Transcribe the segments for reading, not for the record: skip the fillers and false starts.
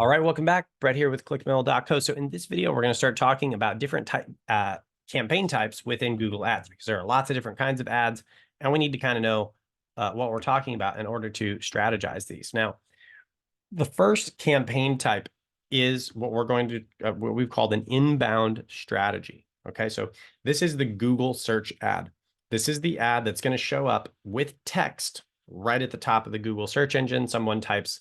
All right, welcome back. Brett here with ClickMill.co. So in this video, we're going to start talking about different campaign types within Google Ads, because there are lots of different kinds of ads, and we need to kind of know what we're talking about in order to strategize these. Now, the first campaign type is what we're going to, what we've called an inbound strategy. Okay, so this is the Google search ad. This is the ad that's going to show up with text right at the top of the Google search engine. Someone types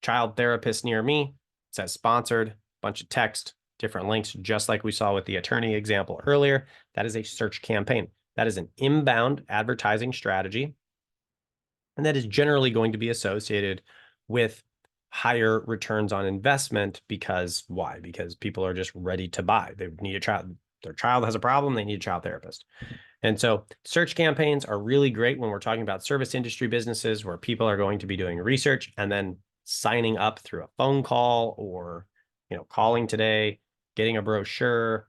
child therapist near me, it says sponsored, bunch of text, different links, just like we saw with the attorney example earlier. That is a search campaign. That is an inbound advertising strategy. And that is generally going to be associated with higher returns on investment. Because why? Because people are just ready to buy. They need a child. Their child has a problem. They need a child therapist. And so search campaigns are really great when we're talking about service industry businesses where people are going to be doing research and then signing up through a phone call, or calling today, getting a brochure,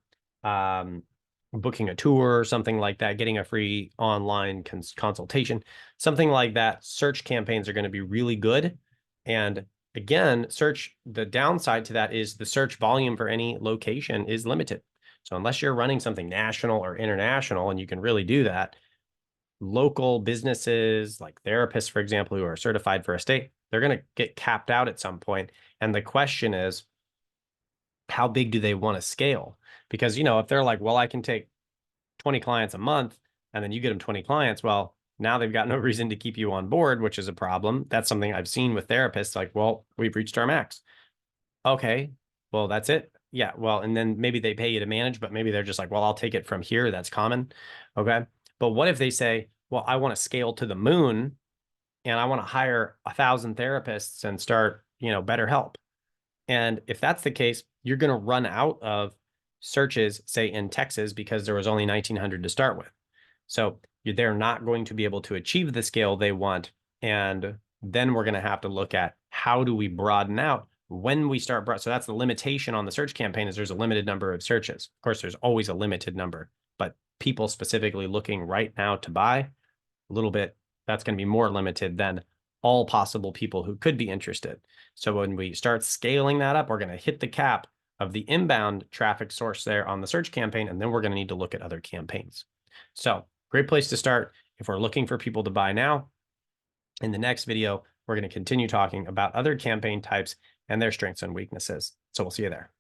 booking a tour, something like that, getting a free online consultation, something like that. Search campaigns are going to be really good. And again, the downside to that is the search volume for any location is limited. So unless you're running something national or international, and you can really do that, local businesses like therapists, for example, who are certified for a state, they're going to get capped out at some point. And the question is, how big do they want to scale? Because, if they're like, well, I can take 20 clients a month, and then you get them 20 clients, well, now they've got no reason to keep you on board, which is a problem. That's something I've seen with therapists, like, well, we've reached our max. Okay, well, that's it. Yeah, well, and then maybe they pay you to manage, but maybe they're just like, well, I'll take it from here. That's common. Okay. But what if they say, well, I want to scale to the moon, and I want to hire 1,000 therapists and start, BetterHelp. And if that's the case, you're going to run out of searches, say in Texas, because there was only 1,900 to start with. So they're not going to be able to achieve the scale they want. And then we're going to have to look at, how do we broaden out when we start. So that's the limitation on the search campaign, is there's a limited number of searches. Of course, there's always a limited number, but people specifically looking right now to buy, a little bit, that's going to be more limited than all possible people who could be interested. So when we start scaling that up, we're going to hit the cap of the inbound traffic source there on the search campaign, and then we're going to need to look at other campaigns. So great place to start if we're looking for people to buy now. In the next video, we're going to continue talking about other campaign types and their strengths and weaknesses. So we'll see you there.